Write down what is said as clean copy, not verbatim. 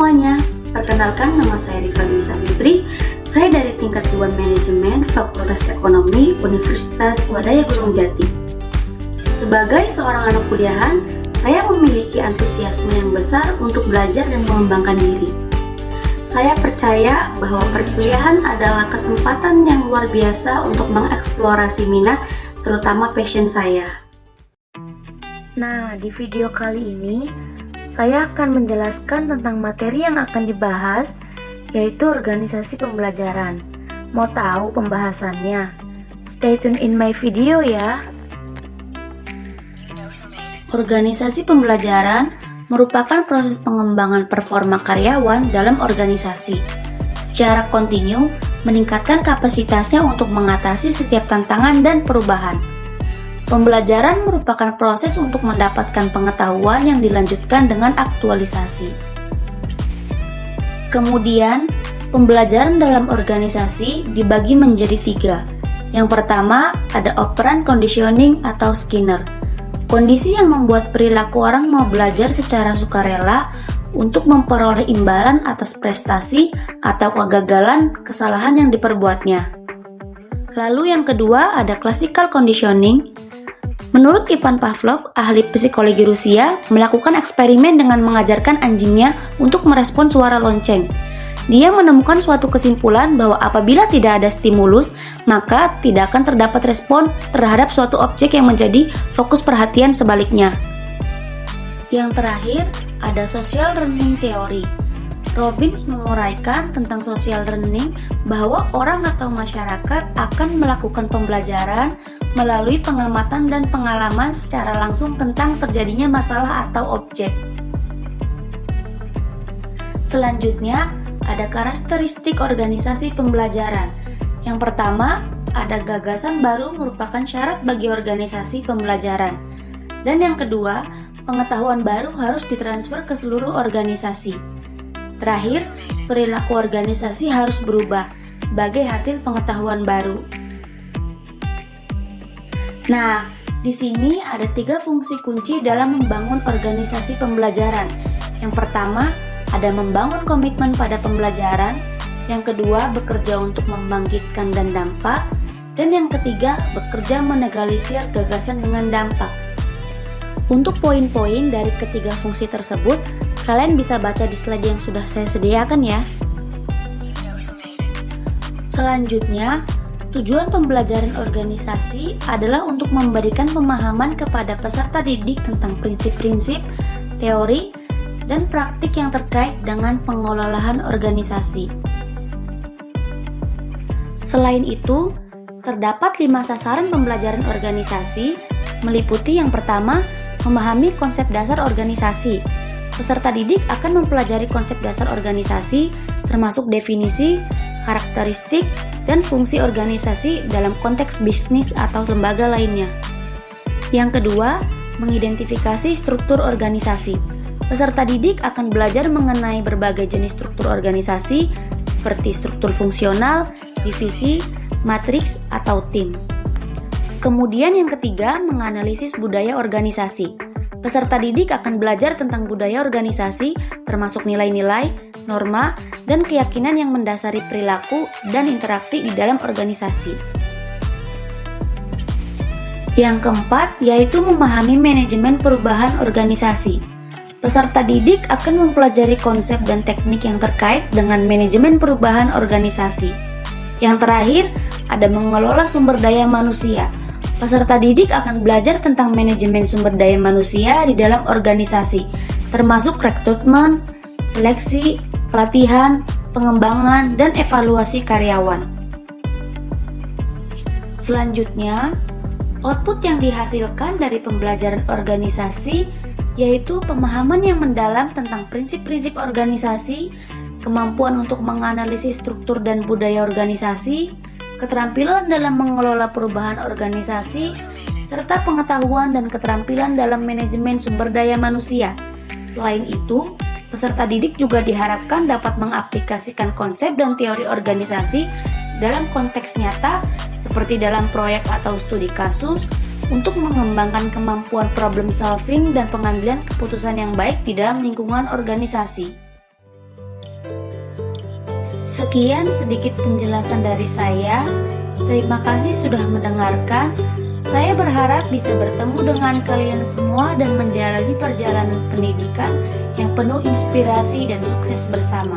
semuanya, perkenalkan nama saya Rifa Dwi Savitri. Saya dari tingkat 2 Manajemen Fakultas Ekonomi Universitas Wadaya Gunung Jati. Sebagai seorang anak kuliahan, saya memiliki antusiasme yang besar untuk belajar dan mengembangkan diri. Saya percaya bahwa perkuliahan adalah kesempatan yang luar biasa untuk mengeksplorasi minat, terutama passion saya. Nah, di video kali ini, saya akan menjelaskan tentang materi yang akan dibahas, yaitu organisasi pembelajaran. Mau tahu pembahasannya? Stay tune in my video ya! Organisasi pembelajaran merupakan proses pengembangan performa karyawan dalam organisasi. Secara kontinu, meningkatkan kapasitasnya untuk mengatasi setiap tantangan dan perubahan. Pembelajaran merupakan proses untuk mendapatkan pengetahuan yang dilanjutkan dengan aktualisasi. Kemudian, pembelajaran dalam organisasi dibagi menjadi 3. Yang pertama, ada operant conditioning atau Skinner. Kondisi yang membuat perilaku orang mau belajar secara sukarela untuk memperoleh imbalan atas prestasi atau kegagalan kesalahan yang diperbuatnya. Lalu yang kedua, ada classical conditioning. Menurut Ivan Pavlov, ahli psikologi Rusia, melakukan eksperimen dengan mengajarkan anjingnya untuk merespon suara lonceng. Dia menemukan suatu kesimpulan bahwa apabila tidak ada stimulus, maka tidak akan terdapat respon terhadap suatu objek yang menjadi fokus perhatian sebaliknya. Yang terakhir, ada social learning theory. Robbins menguraikan tentang social learning bahwa orang atau masyarakat akan melakukan pembelajaran melalui pengamatan dan pengalaman secara langsung tentang terjadinya masalah atau objek. Selanjutnya, ada karakteristik organisasi pembelajaran. Yang pertama, ada gagasan baru merupakan syarat bagi organisasi pembelajaran. Dan yang kedua, pengetahuan baru harus ditransfer ke seluruh organisasi. Terakhir, perilaku organisasi harus berubah sebagai hasil pengetahuan baru. Nah, di sini ada 3 fungsi kunci dalam membangun organisasi pembelajaran. Yang pertama, ada membangun komitmen pada pembelajaran. Yang kedua, bekerja untuk membangkitkan dan dampak. Dan yang ketiga, bekerja menegalisir gagasan dengan dampak. Untuk poin-poin dari ketiga fungsi tersebut, kalian bisa baca di slide yang sudah saya sediakan ya. Selanjutnya, tujuan pembelajaran organisasi adalah untuk memberikan pemahaman kepada peserta didik tentang prinsip-prinsip, teori, dan praktik yang terkait dengan pengelolaan organisasi. Selain itu, terdapat 5 sasaran pembelajaran organisasi, meliputi yang pertama, memahami konsep dasar organisasi. Peserta didik akan mempelajari konsep dasar organisasi, termasuk definisi, karakteristik, dan fungsi organisasi dalam konteks bisnis atau lembaga lainnya. Yang kedua, mengidentifikasi struktur organisasi. Peserta didik akan belajar mengenai berbagai jenis struktur organisasi, seperti struktur fungsional, divisi, matriks, atau tim. Kemudian yang ketiga, menganalisis budaya organisasi. Peserta didik akan belajar tentang budaya organisasi, termasuk nilai-nilai, norma, dan keyakinan yang mendasari perilaku dan interaksi di dalam organisasi. Yang keempat, yaitu memahami manajemen perubahan organisasi. Peserta didik akan mempelajari konsep dan teknik yang terkait dengan manajemen perubahan organisasi. Yang terakhir, ada mengelola sumber daya manusia. Peserta didik akan belajar tentang manajemen sumber daya manusia di dalam organisasi, termasuk rekrutmen, seleksi, pelatihan, pengembangan, dan evaluasi karyawan. Selanjutnya, output yang dihasilkan dari pembelajaran organisasi yaitu pemahaman yang mendalam tentang prinsip-prinsip organisasi, kemampuan untuk menganalisis struktur dan budaya organisasi, keterampilan dalam mengelola perubahan organisasi, serta pengetahuan dan keterampilan dalam manajemen sumber daya manusia. Selain itu, peserta didik juga diharapkan dapat mengaplikasikan konsep dan teori organisasi dalam konteks nyata, seperti dalam proyek atau studi kasus, untuk mengembangkan kemampuan problem solving dan pengambilan keputusan yang baik di dalam lingkungan organisasi. Sekian sedikit penjelasan dari saya. Terima kasih sudah mendengarkan. Saya berharap bisa bertemu dengan kalian semua dan menjalani perjalanan pendidikan yang penuh inspirasi dan sukses bersama.